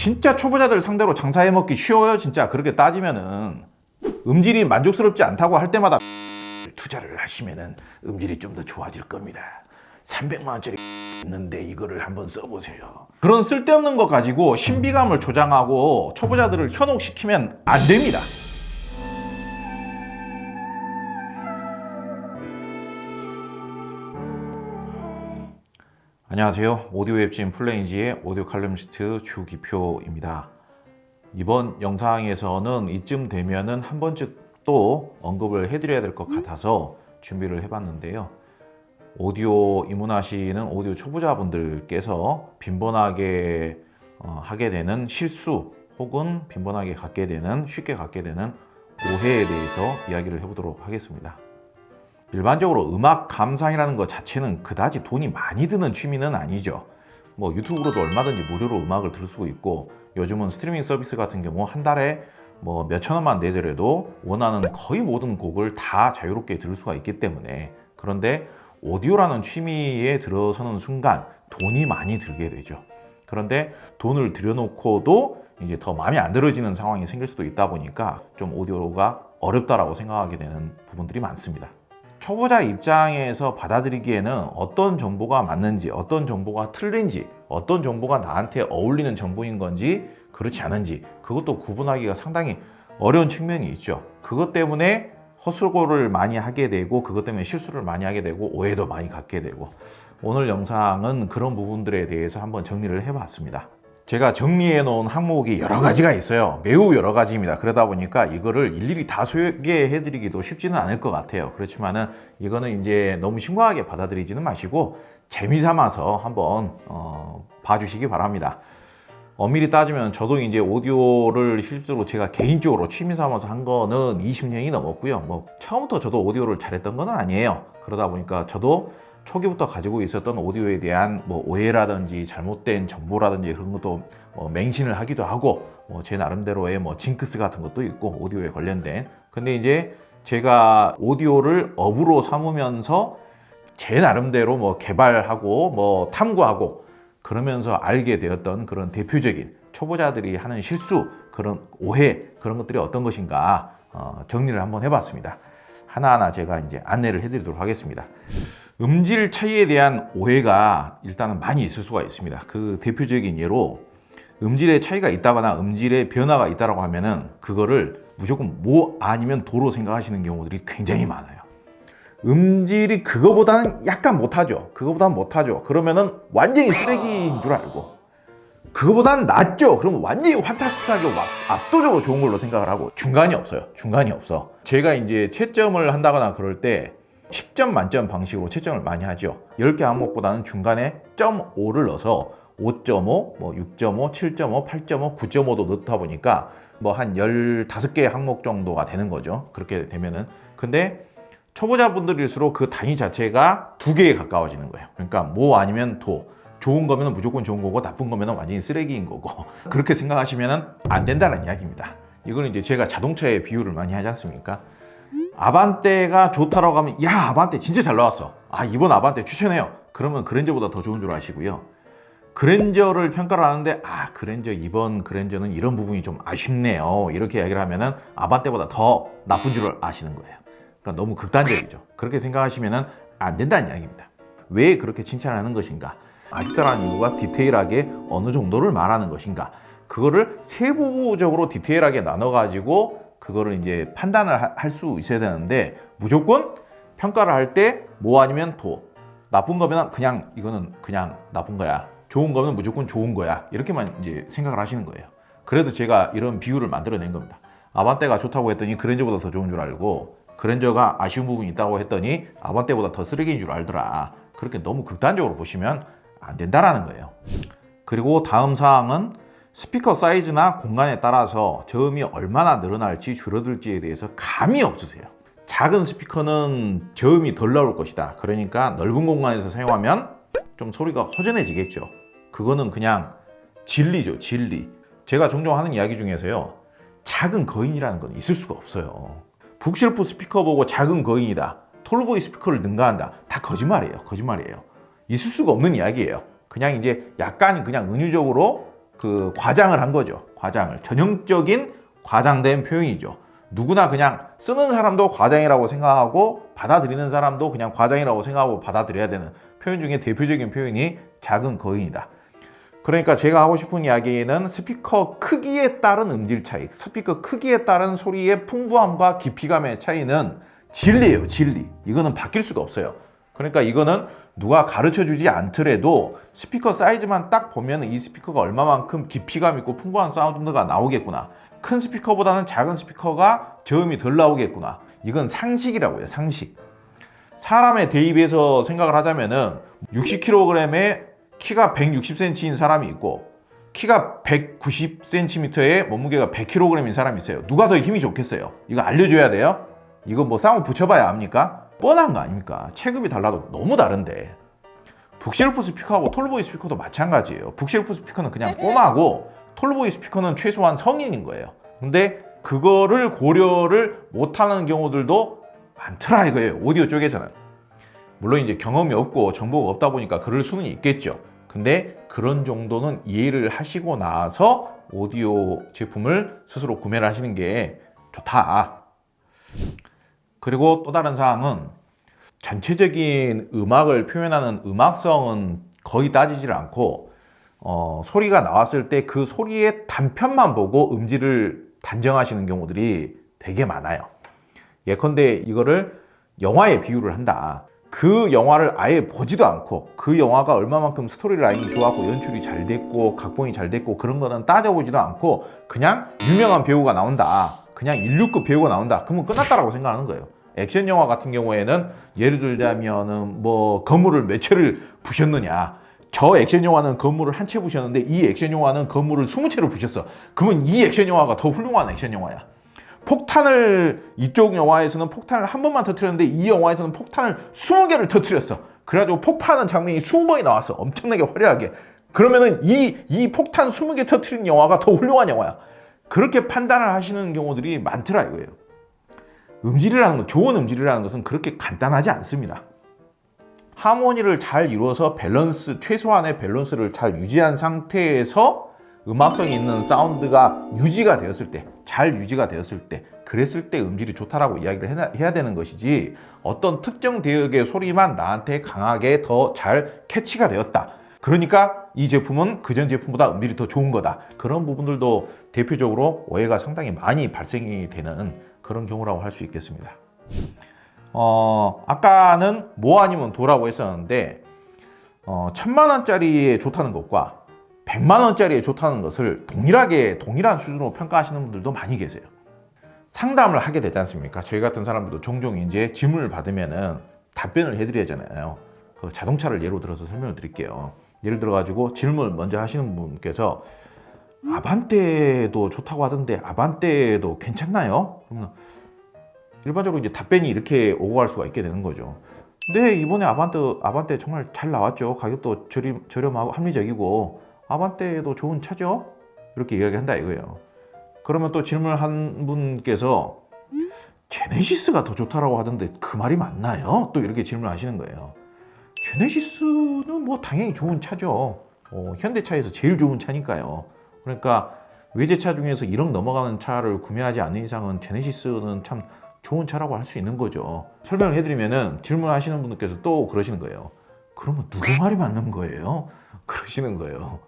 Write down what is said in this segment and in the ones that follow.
진짜 초보자들 상대로 장사해 먹기 쉬워요? 진짜 그렇게 따지면은 음질이 만족스럽지 않다고 할 때마다 투자를 하시면은 음질이 좀 더 좋아질 겁니다. 300만 원짜리 있는데 이거를 한번 써보세요. 그런 쓸데없는 거 가지고 신비감을 조장하고 초보자들을 현혹시키면 안 됩니다. 안녕하세요. 오디오 웹진 플레인지의 오디오 칼럼니스트 주기표입니다. 이번 영상에서는 이쯤 되면은 한 번쯤 또 언급을 해드려야 될 것 같아서 준비를 해봤는데요. 오디오 입문하시는 오디오 초보자분들께서 빈번하게 하게 되는 실수 혹은 빈번하게 쉽게 갖게 되는 오해에 대해서 이야기를 해보도록 하겠습니다. 일반적으로 음악 감상이라는 것 자체는 그다지 돈이 많이 드는 취미는 아니죠. 뭐 유튜브로도 얼마든지 무료로 음악을 들을 수 있고, 요즘은 스트리밍 서비스 같은 경우 한 달에 뭐 몇천 원만 내더라도 원하는 거의 모든 곡을 다 자유롭게 들을 수가 있기 때문에. 그런데 오디오라는 취미에 들어서는 순간 돈이 많이 들게 되죠. 그런데 돈을 들여놓고도 이제 더 마음에 안 들어지는 상황이 생길 수도 있다 보니까 좀 오디오가 어렵다라고 생각하게 되는 부분들이 많습니다. 초보자 입장에서 받아들이기에는 어떤 정보가 맞는지, 어떤 정보가 틀린지, 어떤 정보가 나한테 어울리는 정보인 건지 그렇지 않은지, 그것도 구분하기가 상당히 어려운 측면이 있죠. 그것 때문에 헛수고를 많이 하게 되고, 그것 때문에 실수를 많이 하게 되고, 오해도 많이 갖게 되고, 오늘 영상은 그런 부분들에 대해서 한번 정리를 해봤습니다. 제가 정리해 놓은 항목이 여러 가지가 있어요. 매우 여러 가지입니다. 그러다 보니까 이거를 일일이 다 소개해 드리기도 쉽지는 않을 것 같아요. 그렇지만은 이거는 이제 너무 심각하게 받아들이지는 마시고 재미삼아서 한번 봐주시기 바랍니다. 엄밀히 따지면 저도 이제 오디오를 실제로 제가 개인적으로 취미 삼아서 한 거는 20년이 넘었고요. 뭐 처음부터 저도 오디오를 잘했던 건 아니에요. 그러다 보니까 저도 초기부터 가지고 있었던 오디오에 대한 뭐 오해라든지 잘못된 정보라든지 그런 것도 맹신을 하기도 하고, 제 나름대로의 징크스 같은 것도 있고 오디오에 관련된. 근데 이제 제가 오디오를 업으로 삼으면서 제 나름대로 개발하고 탐구하고 그러면서 알게 되었던 그런 대표적인 초보자들이 하는 실수, 그런 오해, 그런 것들이 어떤 것인가 정리를 한번 해봤습니다. 하나하나 제가 이제 안내를 해드리도록 하겠습니다. 음질 차이에 대한 오해가 일단은 많이 있을 수가 있습니다. 그 대표적인 예로 음질의 차이가 있다거나 음질의 변화가 있다고 하면은 그거를 무조건 뭐 아니면 도로 생각하시는 경우들이 굉장히 많아요. 음질이 그거보다는 약간 못하죠. 그거보다는 못하죠. 그러면은 완전히 쓰레기인 줄 알고, 그거보다는 낫죠. 그러면 완전히 환타스틱하게 압도적으로 좋은 걸로 생각을 하고, 중간이 없어요. 중간이 없어. 제가 이제 채점을 한다거나 그럴 때 10점 만점 방식으로 채점을 많이 하죠. 10개 항목보다는 중간에 0.5를 넣어서 5.5, 6.5, 7.5, 8.5, 9.5도 넣다 보니까 한 15개 항목 정도가 되는 거죠. 그렇게 되면은. 근데 초보자분들일수록 그 단위 자체가 2개에 가까워지는 거예요. 그러니까 뭐 아니면 도. 좋은 거면 무조건 좋은 거고 나쁜 거면 완전히 쓰레기인 거고 그렇게 생각하시면 안 된다는 이야기입니다. 이거는 이제 제가 자동차에 비유를 많이 하지 않습니까? 아반떼가 좋다라고 하면 야, 아반떼 진짜 잘 나왔어. 이번 아반떼 추천해요. 그러면 그랜저보다 더 좋은 줄 아시고요. 그랜저를 평가를 하는데 그랜저 이번 그랜저는 이런 부분이 좀 아쉽네요. 이렇게 이야기를 하면은 아반떼보다 더 나쁜 줄 아시는 거예요. 그러니까 너무 극단적이죠. 그렇게 생각하시면 안 된다는 이야기입니다. 왜 그렇게 칭찬하는 것인가? 아쉽다라는 이유가 디테일하게 어느 정도를 말하는 것인가? 그거를 세부적으로 디테일하게 나눠가지고 그거를 이제 판단을 할 수 있어야 되는데, 무조건 평가를 할 때 뭐 아니면 도. 나쁜 거면 그냥 이거는 그냥 나쁜 거야. 좋은 거면 무조건 좋은 거야. 이렇게만 이제 생각을 하시는 거예요. 그래서 제가 이런 비유를 만들어낸 겁니다. 아반떼가 좋다고 했더니 그랜저보다 더 좋은 줄 알고, 그랜저가 아쉬운 부분이 있다고 했더니 아반떼보다 더 쓰레기인 줄 알더라. 그렇게 너무 극단적으로 보시면 안 된다라는 거예요. 그리고 다음 사항은 스피커 사이즈나 공간에 따라서 저음이 얼마나 늘어날지 줄어들지에 대해서 감이 없으세요. 작은 스피커는 저음이 덜 나올 것이다. 그러니까 넓은 공간에서 사용하면 좀 소리가 허전해지겠죠. 그거는 그냥 진리죠, 진리. 제가 종종 하는 이야기 중에서요, 작은 거인이라는 건 있을 수가 없어요. 북실프 스피커 보고 작은 거인이다, 톨보이 스피커를 능가한다, 다 거짓말이에요. 거짓말이에요. 있을 수가 없는 이야기예요. 그냥 이제 약간 그냥 은유적으로 그 과장을 한 거죠. 과장을. 전형적인 과장된 표현이죠. 누구나 그냥 쓰는 사람도 과장이라고 생각하고 받아들이는 사람도 그냥 과장이라고 생각하고 받아들여야 되는 표현 중에 대표적인 표현이 작은 거인이다. 그러니까 제가 하고 싶은 이야기는 스피커 크기에 따른 음질 차이, 스피커 크기에 따른 소리의 풍부함과 깊이감의 차이는 진리예요, 진리. 이거는 바뀔 수가 없어요. 그러니까 이거는 누가 가르쳐 주지 않더라도 스피커 사이즈만 딱 보면 이 스피커가 얼마만큼 깊이감 있고 풍부한 사운드가 나오겠구나. 큰 스피커보다는 작은 스피커가 저음이 덜 나오겠구나. 이건 상식이라고요, 상식. 사람의 대입에서 생각을 하자면은 60kg에 키가 160cm인 사람이 있고 키가 190cm에 몸무게가 100kg인 사람이 있어요. 누가 더 힘이 좋겠어요? 이거 알려줘야 돼요? 이거 뭐 싸움 붙여봐야 압니까? 뻔한 거 아닙니까? 체급이 달라도 너무 다른데. 북쉘프 스피커하고 톨보이 스피커도 마찬가지예요. 북쉘프 스피커는 그냥 꼬마고 톨보이 스피커는 최소한 성인인 거예요. 근데 그거를 고려를 못하는 경우들도 많더라 이거예요. 오디오 쪽에서는. 물론 이제 경험이 없고 정보가 없다 보니까 그럴 수는 있겠죠. 근데 그런 정도는 이해를 하시고 나서 오디오 제품을 스스로 구매를 하시는 게 좋다. 그리고 또 다른 사항은 전체적인 음악을 표현하는 음악성은 거의 따지질 않고 소리가 나왔을 때 그 소리의 단편만 보고 음질을 단정하시는 경우들이 되게 많아요. 예컨대 이거를 영화에 비유를 한다. 그 영화를 아예 보지도 않고 그 영화가 얼마만큼 스토리 라인이 좋았고 연출이 잘 됐고 각본이 잘 됐고 그런 거는 따져보지도 않고 그냥 유명한 배우가 나온다. 그냥 인류급 배우가 나온다. 그러면 끝났다라고 생각하는 거예요. 액션 영화 같은 경우에는 예를 들자면은 뭐 건물을 몇 채를 부셨느냐. 저 액션 영화는 건물을 한 채 부셨는데 이 액션 영화는 건물을 20채를 부셨어. 그러면 이 액션 영화가 더 훌륭한 액션 영화야. 폭탄을 이쪽 영화에서는 폭탄을 한 번만 터뜨렸는데 이 영화에서는 폭탄을 20개를 터뜨렸어. 그래가지고 폭파하는 장면이 20번이 나왔어. 엄청나게 화려하게. 그러면은 이 폭탄 20개 터뜨린 영화가 더 훌륭한 영화야. 그렇게 판단을 하시는 경우들이 많더라 이거예요. 음질이라는 것, 좋은 음질이라는 것은 그렇게 간단하지 않습니다. 하모니를 잘 이루어서 밸런스, 최소한의 밸런스를 잘 유지한 상태에서 음악성이 있는 사운드가 유지가 되었을 때, 잘 유지가 되었을 때, 그랬을 때 음질이 좋다라고 이야기를 해야 되는 것이지 어떤 특정 대역의 소리만 나한테 강하게 더 잘 캐치가 되었다. 그러니까 이 제품은 그전 제품보다 음질이 더 좋은 거다. 그런 부분들도 대표적으로 오해가 상당히 많이 발생이 되는 그런 경우라고 할 수 있겠습니다. 아까는 뭐 아니면 도라고 했었는데 1000만원짜리에 좋다는 것과 100만원짜리에 좋다는 것을 동일한 수준으로 평가하시는 분들도 많이 계세요. 상담을 하게 되지 않습니까? 저희 같은 사람들도 종종 이제 질문을 받으면은 답변을 해드려야 하잖아요. 그 자동차를 예로 들어서 설명을 드릴게요. 예를 들어가지고 질문을 먼저 하시는 분께서 아반떼도 좋다고 하던데 아반떼도 괜찮나요? 그러면 일반적으로 이제 답변이 이렇게 오고 갈 수가 있게 되는 거죠. 네, 이번에 아반떼 정말 잘 나왔죠. 가격도 저렴하고 합리적이고 아반떼도 좋은 차죠? 이렇게 이야기를 한다 이거예요. 그러면 또 질문을 한 분께서 제네시스가 더 좋다라고 하던데 그 말이 맞나요? 또 이렇게 질문을 하시는 거예요. 제네시스는 뭐 당연히 좋은 차죠. 현대차에서 제일 좋은 차니까요. 그러니까 외제차 중에서 1억 넘어가는 차를 구매하지 않는 이상은 제네시스는 참 좋은 차라고 할 수 있는 거죠. 설명을 해드리면은 질문하시는 분들께서 또 그러시는 거예요. 그러면 누구 말이 맞는 거예요? 그러시는 거예요.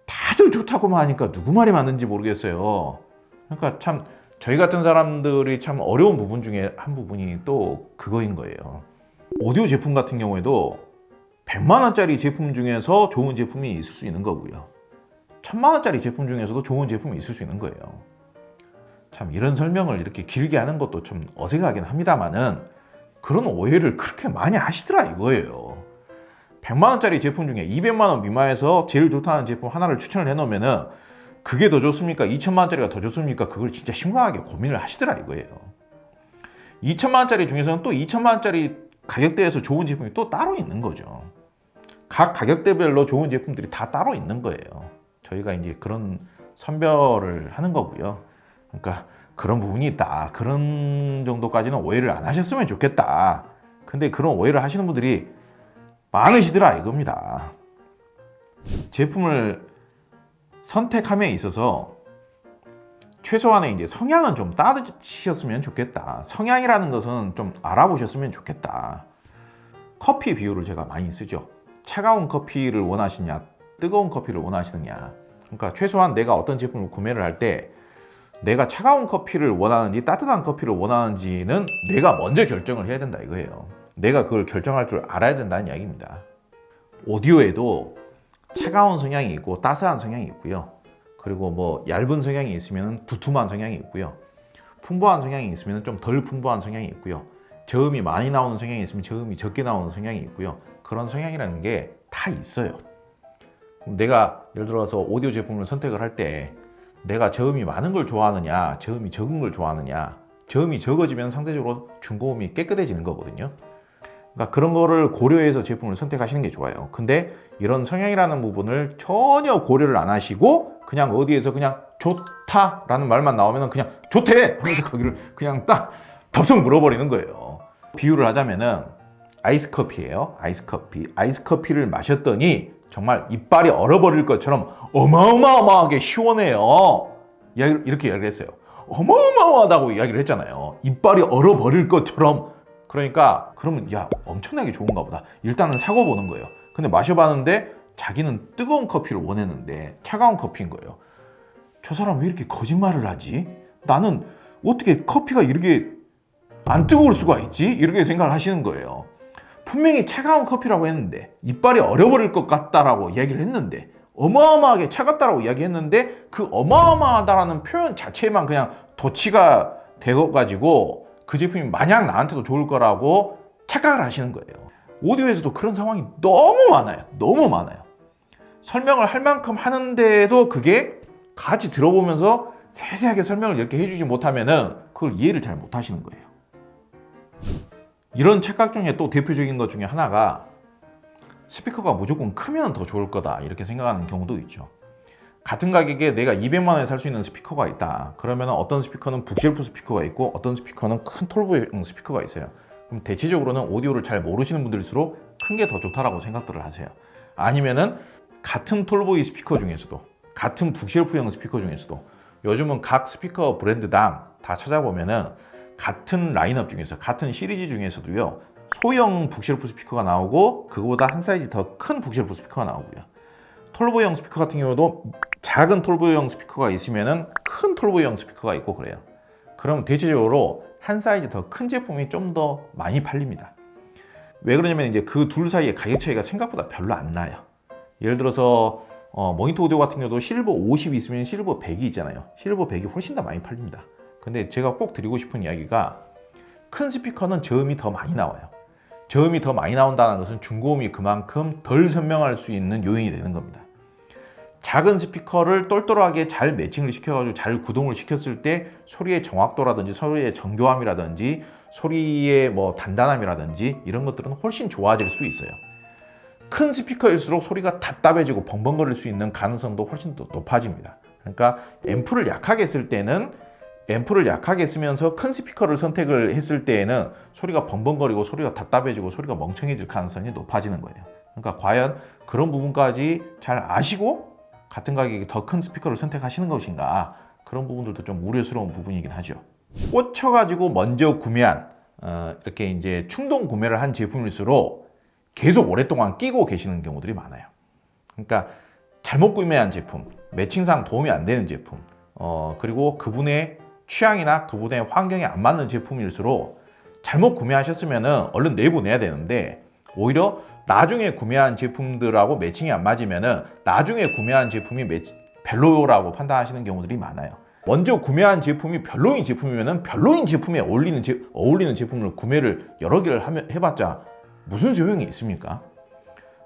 다들 좋다고만 하니까 누구 말이 맞는지 모르겠어요. 그러니까 참 저희 같은 사람들이 참 어려운 부분 중에 한 부분이 또 그거인 거예요. 오디오 제품 같은 경우에도 100만원짜리 제품 중에서 좋은 제품이 있을 수 있는 거고요. 1000만원짜리 제품 중에서도 좋은 제품이 있을 수 있는 거예요. 참 이런 설명을 이렇게 길게 하는 것도 좀 어색하긴 합니다만은 그런 오해를 그렇게 많이 하시더라 이거예요. 100만원짜리 제품 중에 200만원 미만에서 제일 좋다는 제품 하나를 추천을 해놓으면은 그게 더 좋습니까? 2000만원짜리가 더 좋습니까? 그걸 진짜 심각하게 고민을 하시더라 이거예요. 2000만원짜리 중에서는 또 2000만원짜리 가격대에서 좋은 제품이 또 따로 있는 거죠. 각 가격대별로 좋은 제품들이 다 따로 있는 거예요. 저희가 이제 그런 선별을 하는 거고요. 그러니까 그런 부분이 있다. 그런 정도까지는 오해를 안 하셨으면 좋겠다. 근데 그런 오해를 하시는 분들이 많으시더라 이겁니다. 제품을 선택함에 있어서 최소한의 이제 성향은 좀 따지셨으면 좋겠다. 성향이라는 것은 좀 알아보셨으면 좋겠다. 커피 비유를 제가 많이 쓰죠. 차가운 커피를 원하시냐, 뜨거운 커피를 원하시느냐. 그러니까 최소한 내가 어떤 제품을 구매를 할 때 내가 차가운 커피를 원하는지 따뜻한 커피를 원하는지는 내가 먼저 결정을 해야 된다 이거예요. 내가 그걸 결정할 줄 알아야 된다는 이야기입니다. 오디오에도 차가운 성향이 있고 따스한 성향이 있고요. 그리고 뭐 얇은 성향이 있으면 두툼한 성향이 있고요. 풍부한 성향이 있으면 좀 덜 풍부한 성향이 있고요. 저음이 많이 나오는 성향이 있으면 저음이 적게 나오는 성향이 있고요. 그런 성향이라는 게 다 있어요. 내가 예를 들어서 오디오 제품을 선택을 할 때 내가 저음이 많은 걸 좋아하느냐, 저음이 적은 걸 좋아하느냐. 저음이 적어지면 상대적으로 중고음이 깨끗해지는 거거든요. 그러니까 그런 거를 고려해서 제품을 선택하시는 게 좋아요. 근데 이런 성향이라는 부분을 전혀 고려를 안 하시고 그냥 어디에서 그냥 좋다라는 말만 나오면 그냥 좋대 하면서 거기를 그냥 딱 덥석 물어버리는 거예요. 비유를 하자면은 아이스커피예요. 아이스커피를 마셨더니 정말 이빨이 얼어버릴 것처럼 어마어마하게 시원해요. 이렇게 이야기를 했어요. 어마어마하다고 이야기를 했잖아요. 이빨이 얼어버릴 것처럼. 그러니까 그러면 야 엄청나게 좋은가 보다. 일단은 사고 보는 거예요. 근데 마셔봤는데 자기는 뜨거운 커피를 원했는데 차가운 커피인 거예요. 저 사람 왜 이렇게 거짓말을 하지? 나는 어떻게 커피가 이렇게 안 뜨거울 수가 있지? 이렇게 생각을 하시는 거예요. 분명히 차가운 커피라고 했는데 이빨이 얼어버릴 것 같다라고 이야기를 했는데 어마어마하게 차갑다라고 이야기했는데 그 어마어마하다라는 표현 자체만 그냥 도치가 되어가지고 그 제품이 마냥 나한테도 좋을 거라고 착각을 하시는 거예요. 오디오에서도 그런 상황이 너무 많아요. 너무 많아요. 설명을 할 만큼 하는데도 그게 같이 들어보면서 세세하게 설명을 이렇게 해주지 못하면은 그걸 이해를 잘 못하시는 거예요. 이런 착각 중에 또 대표적인 것 중에 하나가 스피커가 무조건 크면 더 좋을 거다 이렇게 생각하는 경우도 있죠. 같은 가격에 내가 200만 원에 살 수 있는 스피커가 있다. 그러면 어떤 스피커는 북쉘프 스피커가 있고 어떤 스피커는 큰 톨브형 스피커가 있어요. 그럼 대체적으로는 오디오를 잘 모르시는 분들일수록 큰 게 더 좋다라고 생각들을 하세요. 아니면은 같은 톨보이 스피커 중에서도 같은 북쉘프형 스피커 중에서도 요즘은 각 스피커 브랜드당 다 찾아보면은 같은 라인업 중에서 같은 시리즈 중에서도요 소형 북쉘프 스피커가 나오고 그거보다 한 사이즈 더 큰 북쉘프 스피커가 나오고요. 톨보이형 스피커 같은 경우도 작은 톨보이형 스피커가 있으면은 큰 톨보이형 스피커가 있고 그래요. 그럼 대체적으로 한 사이즈 더 큰 제품이 좀 더 많이 팔립니다. 왜 그러냐면 이제 그 둘 사이의 가격 차이가 생각보다 별로 안 나요. 예를 들어서 모니터 오디오 같은 경우도 실버 50이 있으면 실버 100이 있잖아요. 실버 100이 훨씬 더 많이 팔립니다. 근데 제가 꼭 드리고 싶은 이야기가 큰 스피커는 저음이 더 많이 나와요. 저음이 더 많이 나온다는 것은 중고음이 그만큼 덜 선명할 수 있는 요인이 되는 겁니다. 작은 스피커를 똘똘하게 잘 매칭을 시켜가지고 잘 구동을 시켰을 때 소리의 정확도라든지 소리의 정교함이라든지 소리의 뭐 단단함이라든지 이런 것들은 훨씬 좋아질 수 있어요. 큰 스피커일수록 소리가 답답해지고 벙벙거릴 수 있는 가능성도 훨씬 더 높아집니다. 그러니까 앰프를 약하게 쓸 때는 앰프를 약하게 쓰면서 큰 스피커를 선택을 했을 때에는 소리가 벙벙거리고 소리가 답답해지고 소리가 멍청해질 가능성이 높아지는 거예요. 그러니까 과연 그런 부분까지 잘 아시고 같은 가격에 더 큰 스피커를 선택하시는 것인가, 그런 부분들도 좀 우려스러운 부분이긴 하죠. 꽂혀가지고 먼저 구매한 이렇게 이제 충동 구매를 한 제품일수록 계속 오랫동안 끼고 계시는 경우들이 많아요. 그러니까 잘못 구매한 제품, 매칭상 도움이 안 되는 제품, 그리고 그분의 취향이나 그분의 환경에 안 맞는 제품일수록 잘못 구매하셨으면 얼른 내보내야 되는데 오히려 나중에 구매한 제품들하고 매칭이 안 맞으면 나중에 구매한 제품이 별로라고 판단하시는 경우들이 많아요. 먼저 구매한 제품이 별로인 제품이면 별로인 제품에 어울리는 제품을 구매를 여러 개를 해봤자 무슨 소용이 있습니까?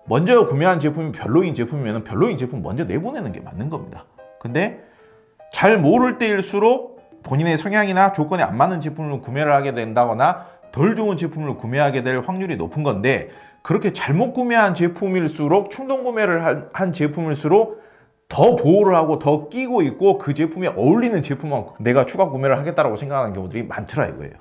먼저 구매한 제품이 별로인 제품이면 별로인 제품 먼저 내보내는 게 맞는 겁니다. 근데 잘 모를 때일수록 본인의 성향이나 조건에 안 맞는 제품을 구매를 하게 된다거나 덜 좋은 제품을 구매하게 될 확률이 높은 건데, 그렇게 잘못 구매한 제품일수록 충동 구매를 한 제품일수록 더 보호를 하고 더 끼고 있고 그 제품에 어울리는 제품만 내가 추가 구매를 하겠다라고 생각하는 경우들이 많더라 이거예요.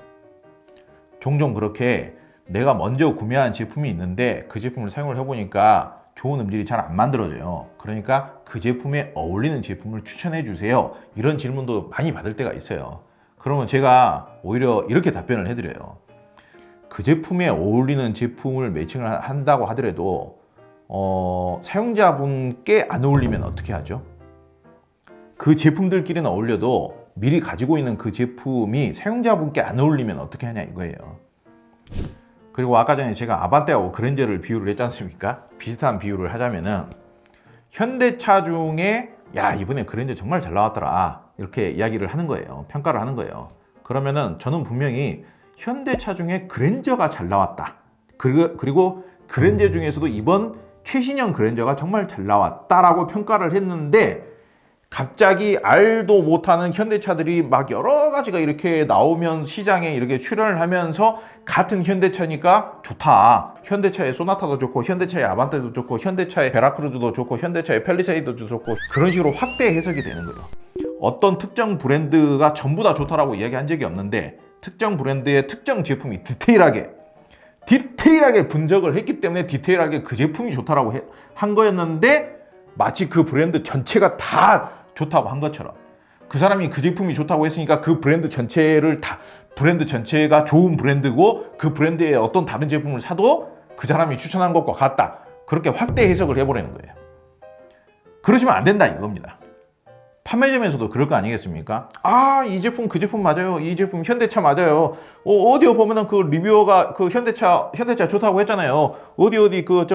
종종 그렇게 내가 먼저 구매한 제품이 있는데 그 제품을 사용을 해보니까 좋은 음질이 잘 안 만들어져요. 그러니까 그 제품에 어울리는 제품을 추천해 주세요. 이런 질문도 많이 받을 때가 있어요. 그러면 제가 오히려 이렇게 답변을 해드려요. 그 제품에 어울리는 제품을 매칭을 한다고 하더라도 사용자분께 안 어울리면 어떻게 하죠? 그 제품들끼리는 어울려도 미리 가지고 있는 그 제품이 사용자분께 안 어울리면 어떻게 하냐 이거예요. 그리고 아까 전에 제가 아반떼하고 그랜저를 비유를 했지 않습니까? 비슷한 비유를 하자면은 현대차 중에 야 이번에 그랜저 정말 잘 나왔더라 이렇게 이야기를 하는 거예요. 평가를 하는 거예요. 그러면은 저는 분명히 현대차 중에 그랜저가 잘 나왔다. 그리고 그랜저 중에서도 이번 최신형 그랜저가 정말 잘 나왔다라고 평가를 했는데 갑자기 알도 못하는 현대차들이 막 여러 가지가 이렇게 나오면 시장에 이렇게 출현을 하면서 같은 현대차니까 좋다. 현대차의 소나타도 좋고 현대차의 아반떼도 좋고 현대차의 베라크루즈도 좋고 현대차의 팰리세이드도 좋고 그런 식으로 확대 해석이 되는 거예요. 어떤 특정 브랜드가 전부 다 좋다라고 이야기한 적이 없는데 특정 브랜드의 특정 제품이 디테일하게 분석을 했기 때문에 디테일하게 그 제품이 좋다라고 한 거였는데 마치 그 브랜드 전체가 다 좋다고 한 것처럼 그 사람이 그 제품이 좋다고 했으니까 그 브랜드 전체를 다 브랜드 전체가 좋은 브랜드고 그 브랜드의 어떤 다른 제품을 사도 그 사람이 추천한 것과 같다. 그렇게 확대 해석을 해버리는 거예요. 그러시면 안 된다 이겁니다. 판매점에서도 그럴 거 아니겠습니까? 아, 이 제품 그 제품 맞아요. 이 제품 현대차 맞아요. 어디 보면은 그 리뷰어가 그 현대차 좋다고 했잖아요. 어디 그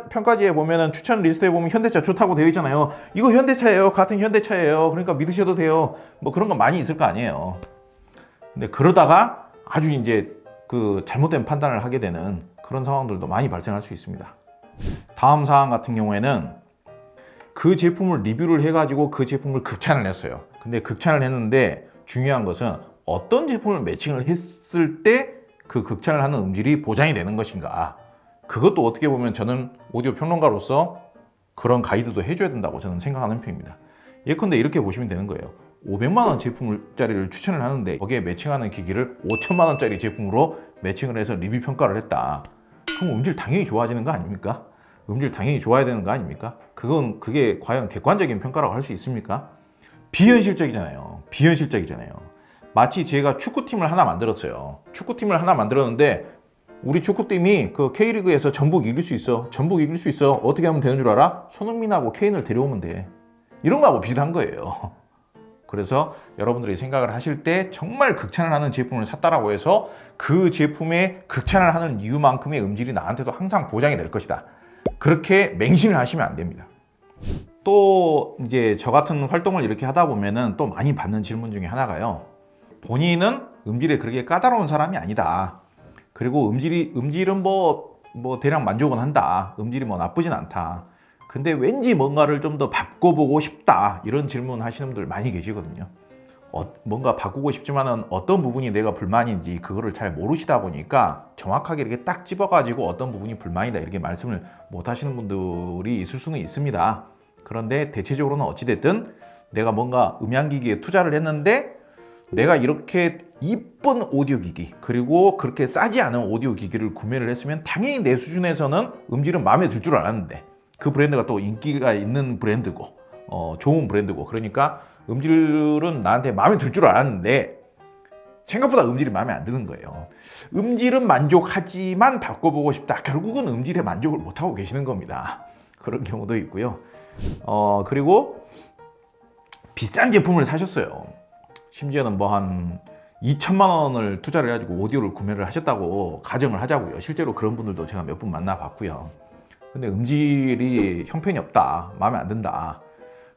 평가지에 보면은 추천 리스트에 보면 현대차 좋다고 되어 있잖아요. 이거 현대차예요. 같은 현대차예요. 그러니까 믿으셔도 돼요. 뭐 그런 거 많이 있을 거 아니에요. 근데 그러다가 아주 이제 그 잘못된 판단을 하게 되는 그런 상황들도 많이 발생할 수 있습니다. 다음 사항 같은 경우에는 그 제품을 리뷰를 해가지고 그 제품을 극찬을 했어요. 근데 극찬을 했는데 중요한 것은 어떤 제품을 매칭을 했을 때 그 극찬을 하는 음질이 보장이 되는 것인가. 그것도 어떻게 보면 저는 오디오 평론가로서 그런 가이드도 해줘야 된다고 저는 생각하는 편입니다. 예컨대 이렇게 보시면 되는 거예요. 500만 원 제품짜리를 추천을 하는데 거기에 매칭하는 기기를 5천만 원짜리 제품으로 매칭을 해서 리뷰 평가를 했다. 그럼 음질 당연히 좋아지는 거 아닙니까? 음질 당연히 좋아야 되는 거 아닙니까? 그게 과연 객관적인 평가라고 할 수 있습니까? 비현실적이잖아요. 마치 제가 축구팀을 하나 만들었어요. 축구팀을 하나 만들었는데 우리 축구팀이 그 K리그에서 전북 이길 수 있어. 어떻게 하면 되는 줄 알아? 손흥민하고 케인을 데려오면 돼. 이런 거하고 비슷한 거예요. 그래서 여러분들이 생각을 하실 때 정말 극찬을 하는 제품을 샀다라고 해서 그 제품의 극찬을 하는 이유만큼의 음질이 나한테도 항상 보장이 될 것이다. 그렇게 맹신을 하시면 안 됩니다. 또 이제 저 같은 활동을 이렇게 하다 보면은 또 많이 받는 질문 중에 하나가요. 본인은 음질에 그렇게 까다로운 사람이 아니다. 그리고 음질은 뭐 대략 만족은 한다. 음질이 뭐 나쁘진 않다. 근데 왠지 뭔가를 좀 더 바꿔보고 싶다. 이런 질문 하시는 분들 많이 계시거든요. 뭔가 바꾸고 싶지만은 어떤 부분이 내가 불만인지 그거를 잘 모르시다 보니까 정확하게 이렇게 딱 집어가지고 어떤 부분이 불만이다 이렇게 말씀을 못 하시는 분들이 있을 수는 있습니다. 그런데 대체적으로는 어찌됐든 내가 뭔가 음향기기에 투자를 했는데 내가 이렇게 이쁜 오디오 기기 그리고 그렇게 싸지 않은 오디오 기기를 구매를 했으면 당연히 내 수준에서는 음질은 마음에 들 줄 알았는데 그 브랜드가 또 인기가 있는 브랜드고 좋은 브랜드고 그러니까 음질은 나한테 마음에 들 줄 알았는데 생각보다 음질이 마음에 안 드는 거예요. 음질은 만족하지만 바꿔보고 싶다. 결국은 음질에 만족을 못하고 계시는 겁니다. 그런 경우도 있고요. 그리고 비싼 제품을 사셨어요. 심지어는 뭐 한 2천만 원을 투자를 해가지고 오디오를 구매를 하셨다고 가정을 하자고요. 실제로 그런 분들도 제가 몇 분 만나봤고요. 근데 음질이 형편이 없다. 마음에 안 든다.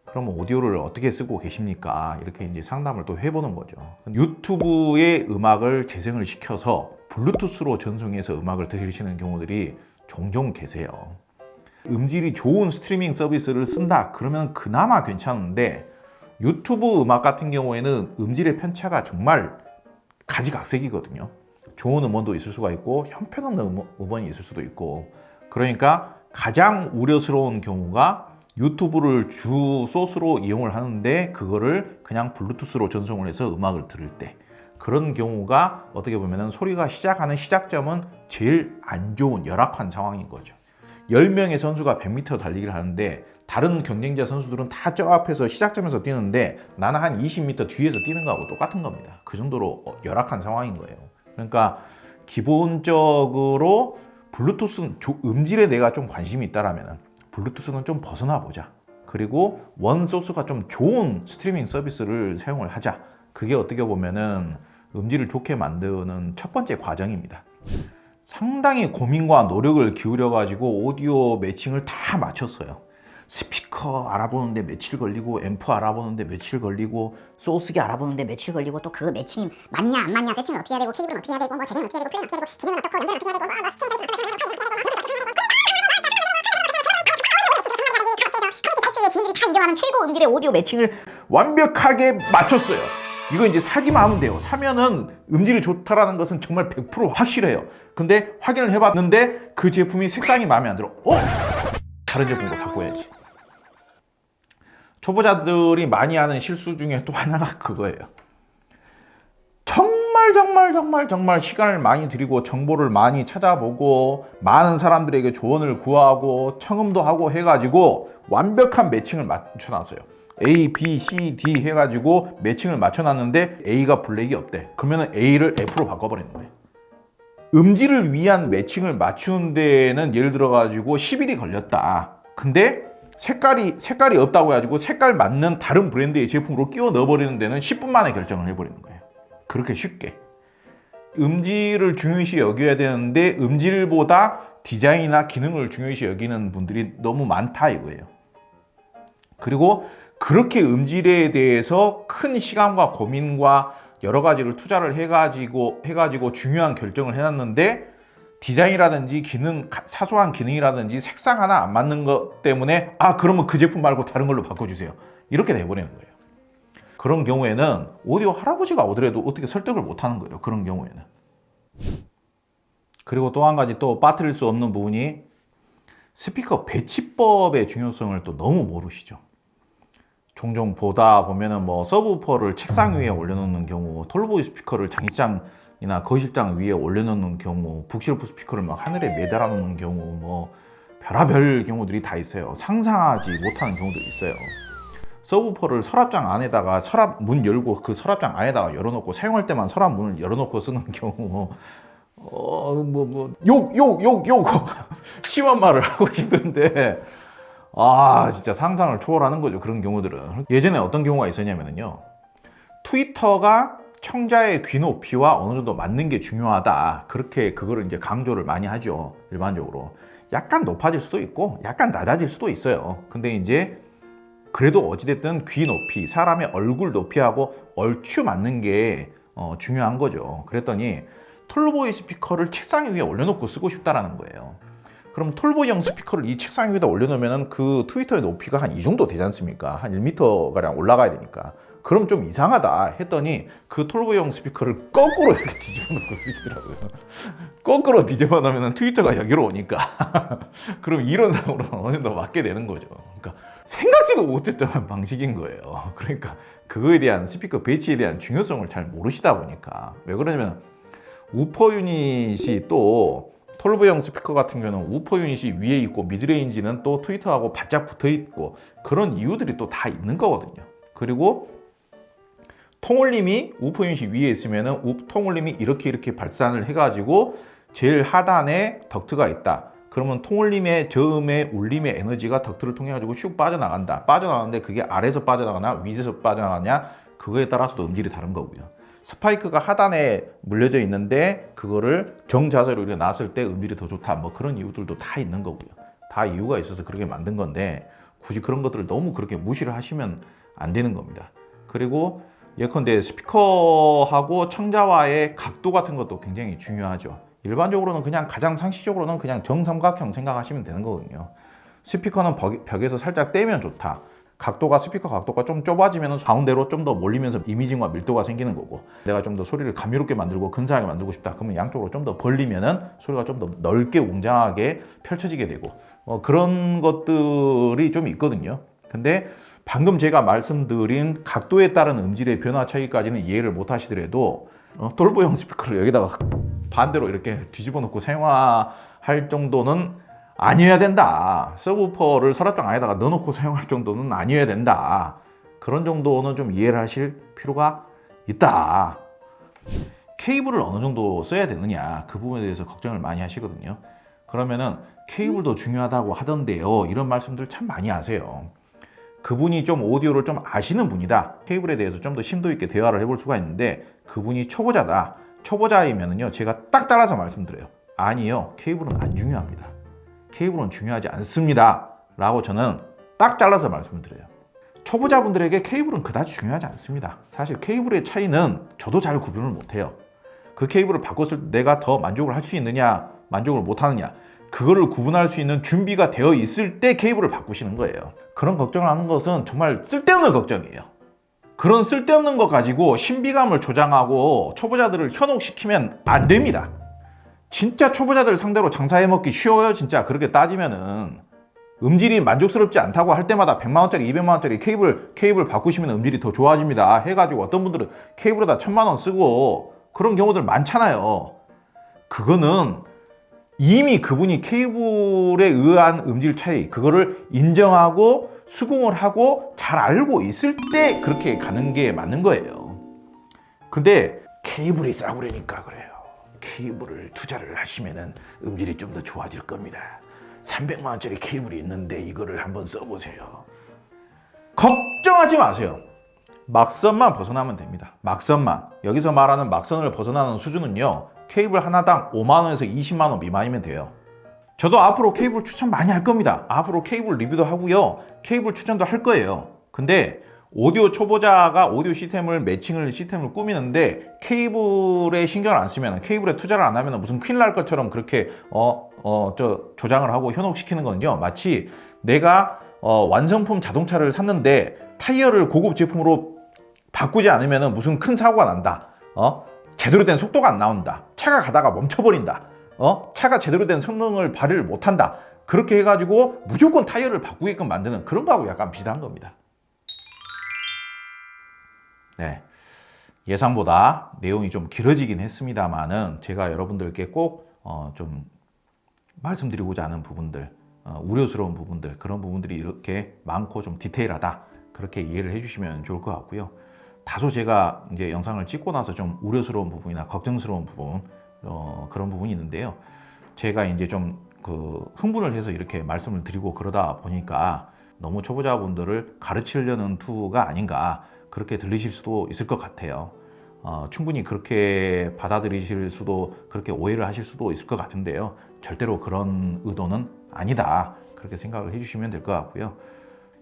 그러면 오디오를 어떻게 쓰고 계십니까? 이렇게 이제 상담을 또 해보는 거죠. 유튜브에 음악을 재생을 시켜서 블루투스로 전송해서 음악을 들으시는 경우들이 종종 계세요. 음질이 좋은 스트리밍 서비스를 쓴다. 그러면 그나마 괜찮은데 유튜브 음악 같은 경우에는 음질의 편차가 정말 가지각색이거든요. 좋은 음원도 있을 수가 있고 형편없는 음원이 있을 수도 있고 그러니까 가장 우려스러운 경우가 유튜브를 주 소스로 이용을 하는데 그거를 그냥 블루투스로 전송을 해서 음악을 들을 때 그런 경우가 어떻게 보면 소리가 시작하는 시작점은 제일 안 좋은 열악한 상황인 거죠. 10명의 선수가 100m 달리기를 하는데 다른 경쟁자 선수들은 다 저 앞에서 시작점에서 뛰는데 나는 한 20m 뒤에서 뛰는 거하고 똑같은 겁니다. 그 정도로 열악한 상황인 거예요. 그러니까 기본적으로 블루투스 음질에 내가 좀 관심이 있다라면 블루투스는 좀 벗어나 보자. 그리고 원 소스가 좀 좋은 스트리밍 서비스를 사용을 하자. 그게 어떻게 보면은 음질을 좋게 만드는 첫 번째 과정입니다. 상당히 고민과 노력을 기울여 가지고 오디오 매칭을 다 맞췄어요. 스피커 알아보는데 며칠 걸리고, 앰프 알아보는데 며칠 걸리고, 소스기 알아보는데 며칠 걸리고, 또 그 매칭이 맞냐 안 맞냐, 세팅을 어떻게 해야 되고, 케이블은 어떻게 해야 되고, 뭐 재생은 어떻게 해야 되고, 플레이는 어떻게 해야 되고, 진행은 어떻고, 연결은 어떻게 해야 되고, 지인들이 다 인정하는 최고 음질의 오디오 매칭을 완벽하게 맞췄어요. 이거 이제 사기만 하면 돼요. 사면은 음질이 좋다라는 것은 정말 100% 확실해요. 근데 확인을 해봤는데 그 제품이 색상이 마음에 안 들어. 다른 제품으로 바꿔야지. 초보자들이 많이 하는 실수 중에 또 하나가 그거예요. 정말 시간을 많이 들이고 정보를 많이 찾아보고 많은 사람들에게 조언을 구하고 청음도 하고 해가지고 완벽한 매칭을 맞춰놨어요. A, B, C, D 해가지고 매칭을 맞춰놨는데 A가 블랙이 없대. 그러면 A를 F로 바꿔버리는 거예요. 음질을 위한 매칭을 맞추는 데에는 예를 들어가지고 10일이 걸렸다. 근데 색깔이 없다고 해가지고 색깔 맞는 다른 브랜드의 제품으로 끼워 넣어버리는 데는 10분 만에 결정을 해버리는 거예요. 그렇게 쉽게. 음질을 중요시 여겨야 되는데 음질보다 디자인이나 기능을 중요시 여기는 분들이 너무 많다 이거예요. 그리고 그렇게 음질에 대해서 큰 시간과 고민과 여러 가지를 투자를 해가지고 중요한 결정을 해놨는데 디자인이라든지 기능, 사소한 기능이라든지 색상 하나 안 맞는 것 때문에 그러면 그 제품 말고 다른 걸로 바꿔주세요. 이렇게 돼버리는 거예요. 그런 경우에는 오디오 할아버지가 오더라도 어떻게 설득을 못 하는 거예요. 그런 경우에는. 그리고 또 한 가지 또 빠뜨릴 수 없는 부분이 스피커 배치법의 중요성을 또 너무 모르시죠. 종종 보다 보면은 뭐 서브우퍼를 책상 위에 올려놓는 경우, 톨보이 스피커를 장식장이나 거실장 위에 올려놓는 경우, 북실프 스피커를 막 하늘에 매달아 놓는 경우, 뭐 별의별 경우들이 다 있어요. 상상하지 못하는 경우들이 있어요. 서브우퍼를 서랍장 안에다가 서랍 문 열고 그 서랍장 안에다가 열어놓고 사용할 때만 서랍 문을 열어놓고 쓰는 경우, 욕 심한 말을 하고 싶은데. 진짜 상상을 초월하는 거죠. 그런 경우들은. 예전에 어떤 경우가 있었냐면요. 트위터가 청자의 귀 높이와 어느 정도 맞는 게 중요하다. 그렇게 그거를 이제 강조를 많이 하죠. 일반적으로. 약간 높아질 수도 있고, 약간 낮아질 수도 있어요. 근데 이제 그래도 어찌됐든 귀 높이, 사람의 얼굴 높이하고 얼추 맞는 게 중요한 거죠. 그랬더니 톨보이 스피커를 책상 위에 올려놓고 쓰고 싶다라는 거예요. 그럼 톨보이형 스피커를 이 책상 위에다 올려놓으면 그 트위터의 높이가 한 이 정도 되지 않습니까? 한 1m가량 올라가야 되니까. 그럼 좀 이상하다 했더니 그 톨보이형 스피커를 거꾸로 이렇게 뒤집어 놓고 쓰시더라고요. 거꾸로 뒤집어 놓으면 트위터가 여기로 오니까. 그럼 이론상으로는 어느 정도 맞게 되는 거죠. 그러니까 생각지도 못했던 방식인 거예요. 그러니까 그거에 대한 스피커 배치에 대한 중요성을 잘 모르시다 보니까. 왜 그러냐면 우퍼 유닛이 또 톨보이형 스피커 같은 경우는 우퍼 유닛이 위에 있고 미드레인지는 또 트위터하고 바짝 붙어 있고 그런 이유들이 또 다 있는 거거든요. 그리고 통울림이 우퍼 유닛이 위에 있으면은 통울림이 이렇게 발산을 해가지고 제일 하단에 덕트가 있다. 그러면 통울림의 저음의 울림의 에너지가 덕트를 통해 가지고 슉 빠져나간다. 빠져나가는데 그게 아래에서 빠져나가나 위에서 빠져나가냐 그거에 따라서도 음질이 다른 거고요. 스파이크가 하단에 물려져 있는데 그거를 정자세로 이렇게 놨을 때 음질이 더 좋다. 뭐 그런 이유들도 다 있는 거고요. 다 이유가 있어서 그렇게 만든 건데 굳이 그런 것들을 너무 그렇게 무시를 하시면 안 되는 겁니다. 그리고 예컨대 스피커하고 청자와의 각도 같은 것도 굉장히 중요하죠. 일반적으로는 그냥 가장 상식적으로는 그냥 정삼각형 생각하시면 되는 거거든요. 스피커는 벽에서 살짝 떼면 좋다. 스피커 각도가 좀 좁아지면 가운데로 좀 더 몰리면서 이미징과 밀도가 생기는 거고, 내가 좀 더 소리를 감미롭게 만들고 근사하게 만들고 싶다. 그러면 양쪽으로 좀 더 벌리면은 소리가 좀 더 넓게 웅장하게 펼쳐지게 되고, 그런 것들이 좀 있거든요. 근데 방금 제가 말씀드린 각도에 따른 음질의 변화 차이까지는 이해를 못 하시더라도 톨보이형 스피커를 여기다가 반대로 이렇게 뒤집어 놓고 사용할 정도는 아니어야 된다. 서브우퍼를 서랍장 안에다가 넣어놓고 사용할 정도는 아니어야 된다. 그런 정도는 좀 이해를 하실 필요가 있다. 케이블을 어느 정도 써야 되느냐, 그 부분에 대해서 걱정을 많이 하시거든요. 그러면은 케이블도 중요하다고 하던데요, 이런 말씀들 참 많이 하세요. 그분이 좀 오디오를 좀 아시는 분이다, 케이블에 대해서 좀 더 심도 있게 대화를 해볼 수가 있는데, 그분이 초보자다, 초보자이면은요 제가 딱 잘라서 말씀드려요. 아니요, 케이블은 안 중요합니다. 케이블은 중요하지 않습니다 라고 저는 딱 잘라서 말씀을 드려요. 초보자분들에게 케이블은 그다지 중요하지 않습니다. 사실 케이블의 차이는 저도 잘 구분을 못해요. 그 케이블을 바꿨을 때 내가 더 만족을 할 수 있느냐, 만족을 못하느냐, 그거를 구분할 수 있는 준비가 되어 있을 때 케이블을 바꾸시는 거예요. 그런 걱정을 하는 것은 정말 쓸데없는 걱정이에요. 그런 쓸데없는 거 가지고 신비감을 조장하고 초보자들을 현혹시키면 안 됩니다. 진짜 초보자들 상대로 장사해먹기 쉬워요. 진짜 그렇게 따지면은 음질이 만족스럽지 않다고 할 때마다 100만원짜리 200만원짜리 케이블 바꾸시면 음질이 더 좋아집니다 해가지고 어떤 분들은 케이블에다 1000만원 쓰고 그런 경우들 많잖아요. 그거는 이미 그분이 케이블에 의한 음질 차이, 그거를 인정하고 수긍을 하고 잘 알고 있을 때 그렇게 가는 게 맞는 거예요. 근데 케이블이 싸구려니까 그래요. 케이블을 투자를 하시면은 음질이 좀 더 좋아질 겁니다. 300만원짜리 케이블이 있는데 이거를 한번 써보세요. 걱정하지 마세요. 막선만 벗어나면 됩니다. 막선만. 여기서 말하는 막선을 벗어나는 수준은요, 케이블 하나당 5만원에서 20만원 미만이면 돼요. 저도 앞으로 케이블 추천 많이 할 겁니다. 앞으로 케이블 리뷰도 하고요, 케이블 추천도 할 거예요. 근데 오디오 초보자가 오디오 시스템을 꾸미는데 케이블에 신경을 안 쓰면, 케이블에 투자를 안 하면 무슨 큰일 날 것처럼 그렇게 조장을 하고 현혹시키는 거는요, 마치 내가 완성품 자동차를 샀는데 타이어를 고급 제품으로 바꾸지 않으면 무슨 큰 사고가 난다, 제대로 된 속도가 안 나온다, 차가 가다가 멈춰버린다, 차가 제대로 된 성능을 발휘를 못한다, 그렇게 해가지고 무조건 타이어를 바꾸게끔 만드는 그런 거하고 약간 비슷한 겁니다. 네, 예상보다 내용이 좀 길어지긴 했습니다만은 제가 여러분들께 꼭 좀 말씀드리고자 하는 부분들, 우려스러운 부분들, 그런 부분들이 이렇게 많고 좀 디테일하다, 그렇게 이해를 해주시면 좋을 것 같고요. 다소 제가 이제 영상을 찍고 나서 좀 우려스러운 부분이나 걱정스러운 부분, 그런 부분이 있는데요. 제가 이제 좀 흥분을 해서 이렇게 말씀을 드리고 그러다 보니까 너무 초보자분들을 가르치려는 투가 아닌가, 그렇게 들리실 수도 있을 것 같아요. 충분히 그렇게 받아들이실 수도, 그렇게 오해를 하실 수도 있을 것 같은데요. 절대로 그런 의도는 아니다, 그렇게 생각을 해주시면 될 것 같고요.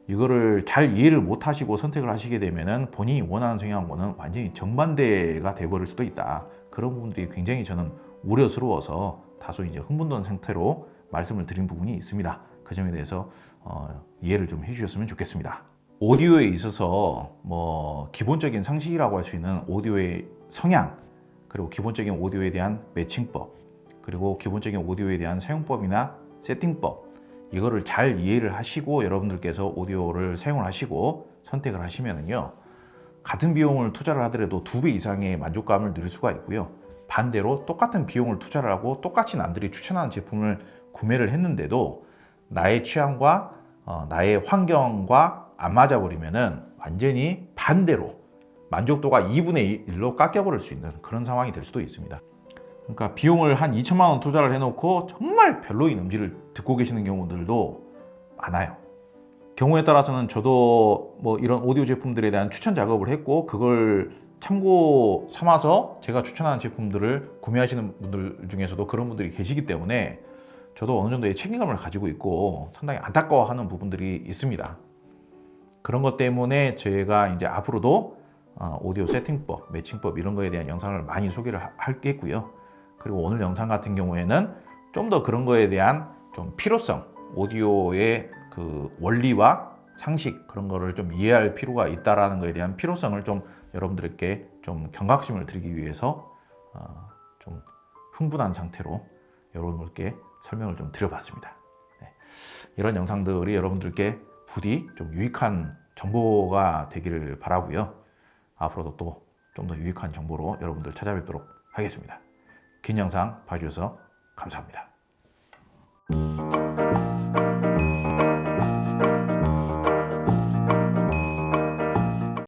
이거를 잘 이해를 못 하시고 선택을 하시게 되면은 본인이 원하는 성향과는 완전히 정반대가 돼버릴 수도 있다. 그런 부분들이 굉장히 저는 우려스러워서 다소 이제 흥분된 상태로 말씀을 드린 부분이 있습니다. 그 점에 대해서 이해를 좀 해주셨으면 좋겠습니다. 오디오에 있어서 뭐 기본적인 상식이라고 할 수 있는 오디오의 성향, 그리고 기본적인 오디오에 대한 매칭법, 그리고 기본적인 오디오에 대한 사용법이나 세팅법, 이거를 잘 이해를 하시고 여러분들께서 오디오를 사용을 하시고 선택을 하시면은요, 같은 비용을 투자를 하더라도 2배 이상의 만족감을 누릴 수가 있고요. 반대로 똑같은 비용을 투자를 하고 똑같이 남들이 추천하는 제품을 구매를 했는데도 나의 취향과 나의 환경과 안 맞아버리면은 완전히 반대로 만족도가 2분의 1로 깎여버릴 수 있는 그런 상황이 될 수도 있습니다. 그러니까 비용을 한 2천만 원 투자를 해놓고 정말 별로인 음질을 듣고 계시는 경우들도 많아요. 경우에 따라서는 저도 뭐 이런 오디오 제품들에 대한 추천 작업을 했고, 그걸 참고 삼아서 제가 추천하는 제품들을 구매하시는 분들 중에서도 그런 분들이 계시기 때문에 저도 어느 정도의 책임감을 가지고 있고 상당히 안타까워하는 부분들이 있습니다. 그런 것 때문에 제가 이제 앞으로도 오디오 세팅법, 매칭법 이런 거에 대한 영상을 많이 소개를 하겠고요. 그리고 오늘 영상 같은 경우에는 좀 더 그런 거에 대한 좀 필요성, 오디오의 그 원리와 상식, 그런 거를 좀 이해할 필요가 있다라는 거에 대한 필요성을 좀 여러분들께 좀 경각심을 드리기 위해서 좀 흥분한 상태로 여러분들께 설명을 좀 드려봤습니다. 네. 이런 영상들이 여러분들께 부디 좀 유익한 정보가 되기를 바라고요. 앞으로도 또 좀 더 유익한 정보로 여러분들 찾아뵙도록 하겠습니다. 긴 영상 봐주셔서 감사합니다. 거.